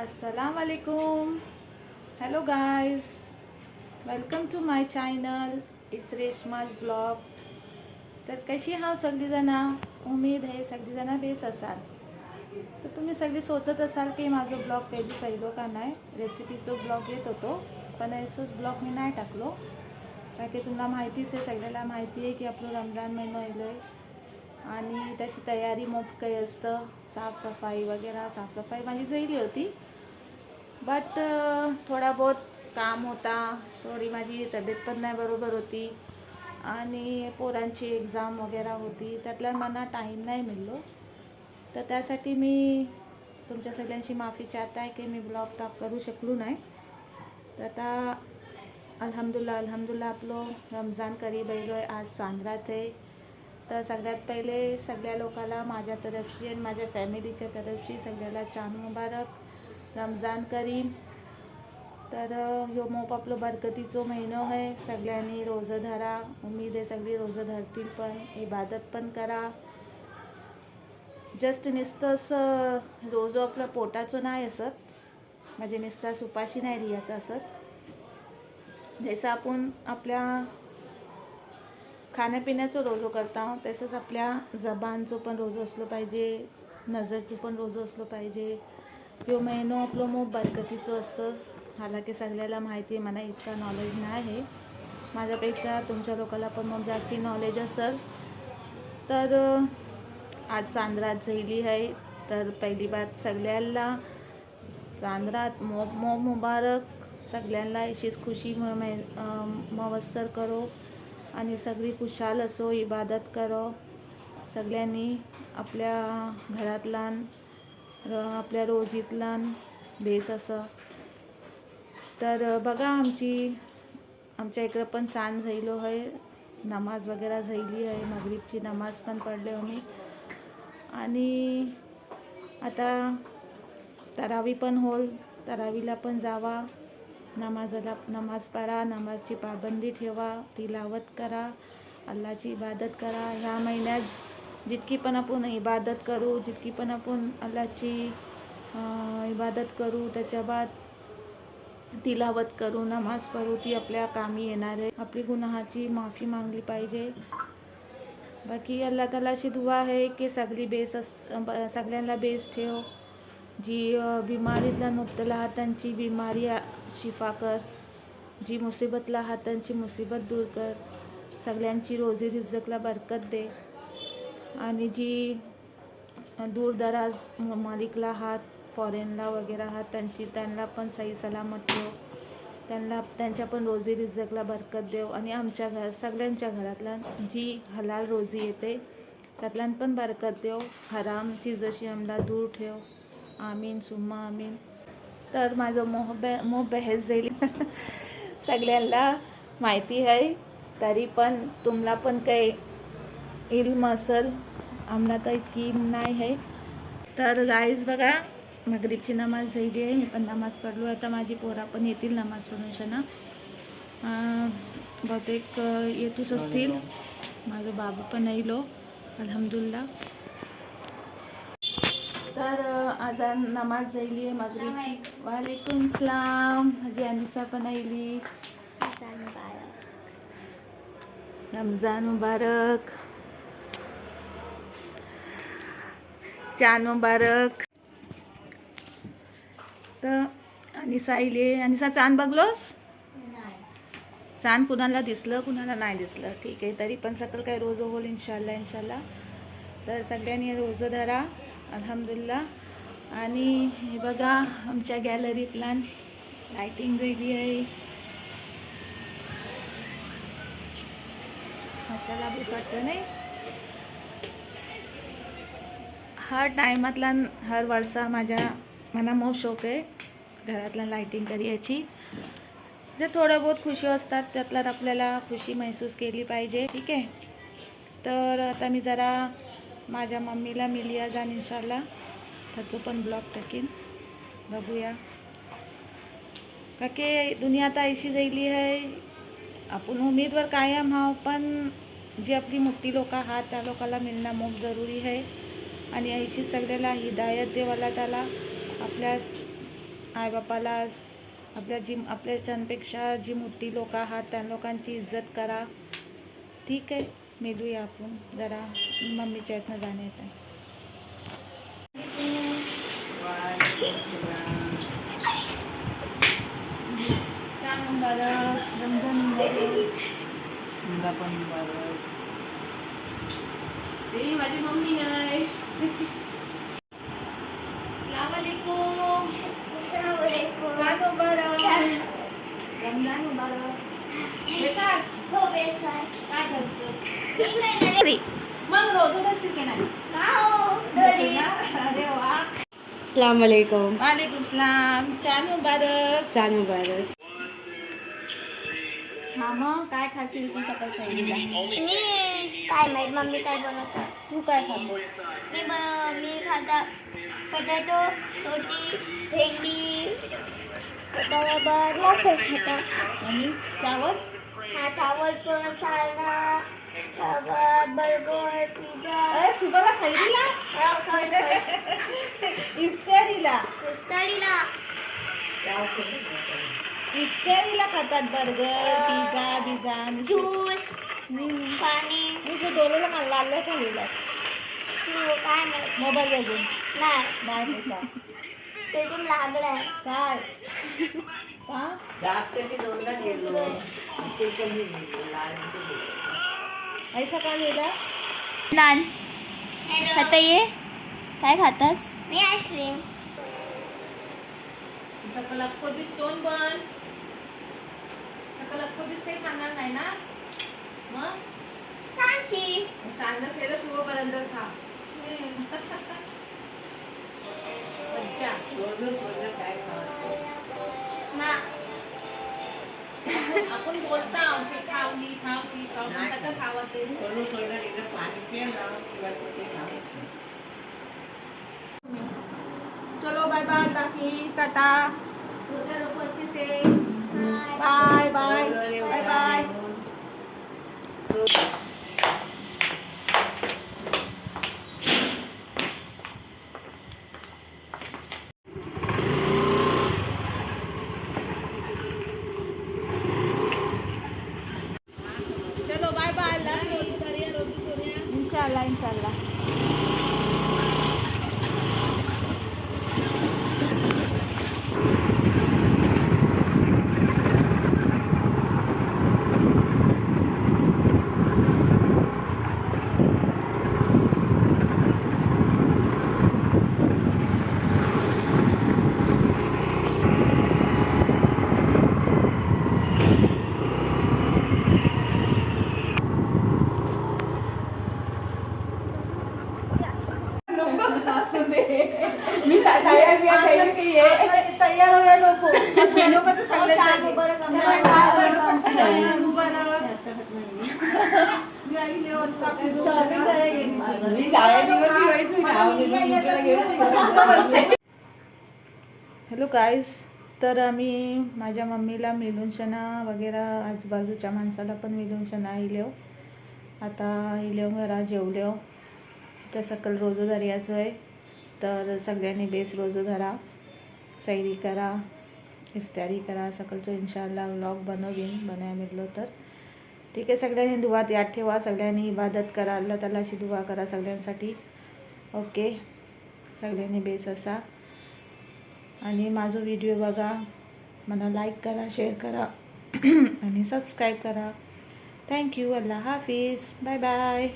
अस्सलाम वालेकुम. Hello guys, welcome to my channel. It's Reshma's blog. तर कशी आहात सगळीजणं? उमेद आहे सगळीजणं बेस असाल. तर तुम्ही सगळी सोचत असाल की माझं ब्लॉग कधी सैलो का नाही. रेसिपीचं ब्लॉग येत होतो, पण असंच ब्लॉग मी नाही टाकलो, कारण की तुम्हाला माहितीच आहे, सगळ्याला माहिती आहे की आपलं रमजान महिना येलो आहे आणि त्याची तयारी मग काही असतं, साफसफाई वगैरे. साफसफाई माझी झाली होती, बट थोडा बहुत काम होता, थोडी माझी तब्येत पण नाही बरोबर होती आणि पोरांची एक्झाम वगैरे होती, त्यातला मला टाईम नाही मिळलो. तर त्यासाठी मी तुमच्या सगळ्यांची माफी चाहता आहे की मी ब्लॉग टाक करू शकलो नाही. तर आता अल्हम्दुलिल्लाह आपलं रमजान करीब येलो आहे. आज चांद्रात आहे. तर सगळ्यात पहिले सगळ्या लोकांना माझ्या तरफशी आणि माझ्या फॅमिलीच्या तरफशी सगळ्याला चांद मुबारक, रमजान करीम. तर ह्यो मोप आपलं बरकतीचो महिनो आहे. सगळ्यांनी रोजं धरा. उम्मीद आहे सगळी रोजं धरतील, पण इबादत पण करा. जस्ट नुसतंच रोजं आपलं पोटाचं नाही असत, म्हणजे नुसताच उपाशी नाही रियाचं असत. जसं आपण आपल्या खाण्यापिण्याचं रोजं करता, तसंच आपल्या जबानचं पण रोजं असलं पाहिजे, नजरचं पण रोजं असलं पाहिजे. ह्यो महिनो आपलं मग बरकतीचं असतं. हालाकी सगळ्याला माहिती आहे, मला इतका नॉलेज नाही आहे. माझ्यापेक्षा तुमच्या लोकांना पण मग जास्ती नॉलेज असेल. तर आज चांद्रात झाली आहे. तर पहिली बात सगळ्यांना चांद्रात मोब मुबारक. सगळ्यांना अशीच खुशी मवस्सर करो आणि सगळी खुशाल असो, इबादत करो. सगळ्यांनी आपल्या घरातलान आपल्या रोजीतलान बेस असं. तर बघा, आमच्या इकडं पण चांद झालो आहे. नमाज वगैरे झाली आहे, मगरिबची नमाज पण पडले आम्ही. आणि आता तरावी पण होल, तरावीला पण जावा, नमाज पढा, नमाजची पाबंदी ठेवा, तिलावत करा, अल्लाची इबादत करा. ह्या महिन्यात जितकी पण आपण इबादत करू, जितकी पण आपण अल्लाची इबादत करू, त्याच्या बाद तिलावत करू, नमाज पढू, ती आपल्या कामी येणार आहे. आपली गुन्हाची माफी मागली पाहिजे. बाकी अल्लाह तालाशी दुआ आहे की सगळ्यांना बेस ठेव. जी बिमारीतला मुब्तला आहात त्यांची बिमारी शिफा कर. जी मुसीबतला आहात त्यांची मुसीबत दूर कर. सगळ्यांची रोजी रिझकला बरकत दे. आणि जी दूरदराज ममालिकला आहात, फॉरेनला वगैरे आहात, त्यांना पण सही सलामत ठेव. त्यांच्या पण रोजी रिझकला बरकत देव. आणि आमच्या सगळ्यांच्या घरातल्या जी हलाल रोजी येते त्यातल्या पण बरकत देव. हरामची जशी आम्हाला दूर ठेव. आमीन सुम्मा आमीन. तर माझं मोह बहेस जाईल सगळ्यांना माहिती आहे, तरी पण तुम्हाला पण काही इल्म असेल, आम्हाला तर इतकी नाही आहे. तर गाईज बघा, मगरिबची नमाज झाली आहे, मी पण नमाज पडलो. आता माझी पोरा पण येतील नमाज पढून शना. बहुतेक येतूच असतील. माझं बाबू पण येलो अल्हम्दुलिल्लाह. तर आज नमाज झाली आहे मगरिबची. वालेकुम सलाम. हाजी अनिसा पण आली. रमजान मुबारक, चांद मुबारक. तर अनिसा आली. अनिसा, चांद बघलोस? चांद कुणाला दिसलं, कुणाला नाही दिसलं, ठीक आहे. तरी पण सकल काय रोज होईल इंशाल्लाह. तर सगळ्यांनी रोजं धरा अल्हम्दुलिल्लाह. आणि हे बघा, आमच्या गॅलरीतला लाईटिंग वेगळी आहे. माशाल्लाह बेस वाटतं नाही. हर टायमातला हर वर्षा मला मोठ शौक आहे घरातला लाईटिंग करायची. जे थोडं बहुत खुशी असतात त्यातला आपल्याला खुशी महसूस केली पाहिजे, ठीक आहे. तर आता मी जरा माझ्या मम्मीला मिलिया जाण इंशाल्लाह, त्याचं पण ब्लॉग टाकीन, बघूया. का की दुनिया आता अशी झाली आहे, आपण उमेदवार कायम आहो, पण जी आपली मोठी लोक आहात त्या लोकांना मिळणं खूप जरुरी आहे. आणि अशी सगळ्याला हिदायत देवाला त्याला आपल्या आईबापाला आपल्याच्यापेक्षा जी मोठी लोक आहात त्या लोकांची इज्जत करा. ठीक आहे, मिळूया आपण. जरा मम्मीच्या इथनं जाणे येत आहे. रमजान माझी मम्मी आहे. रमजान मुबारक. काय करतोस? मग रोज की नाही? अरे वा. अस्सलाम वालेकुम. वालेकुम सलाम. चांद मुबारक. चांद मुबारक. हा मग काय खाशील तू सकाळ सकाळी? मी काय माहित मम्मी काय बनवतात. तू काय खातोस? मी खाता पटॅटो, रोटी, भेंडी, बरोबर मोठे खाता. आणि चावल? हा चावल पण सालना, बर्गर, पिझ्झा. अरे सुबला सैरीला इफ्तारीला इफ्तारीला खातात बर्गर, पिझ्झा आणि ज्यूस, पाणी. तुझ्या डोळ्याला मला लागलं का लिहिलं? काय माहित मोबाईल बघून नाही नाही पैसा ते तुम लागलाय. काय का ऐसा का लिहिला? नान आता ये काय खातास? मी आईस्क्रीम. सकल अख्खोदीस दोन पण सकल अख्खोदीस काही खाणार नाही ना? मग सांगशी. सांगत केलं शुभपर्यंत खा. मज्जा. ना आपण बोलता ते खाऊ मी खाऊ ती खाऊ पण आता खावा ते. चलो बाय बाय हाफिज टाटा. रोजा रखो अच्छे से. Bye bye bye bye. चलो बाय बाय. इंशाल्लाह इंशाल्लाह. मी तयार होया नको. Hello guys. तर आम्ही माझ्या मम्मीला मिलून शना वगैरे आजूबाजूच्या माणसाला पण मिलून शना इलेव. आता इलेव घरा जेवलेव. तर सकल रोजोदारियाचं आहे. तर सगळ्यांनी बेस रोजो धरा, सैरी करा, इफ्तारी करा. सकाळचं इंशाल्लाह व्लॉग बनाया मिळलो तर ठीक आहे. सगळ्यांनी दुआत याद ठेवा. सगळ्यांनी इबादत करा. अल्लाह तालाशी दुआ करा सगळ्यांसाठी. ओके. सगळ्यांनी बेस असा. आणि माझा व्हिडिओ बघा. मला लाईक करा, शेअर करा आणि सबस्क्राईब करा. थँक्यू. अल्लाह हाफिज. Bye bye.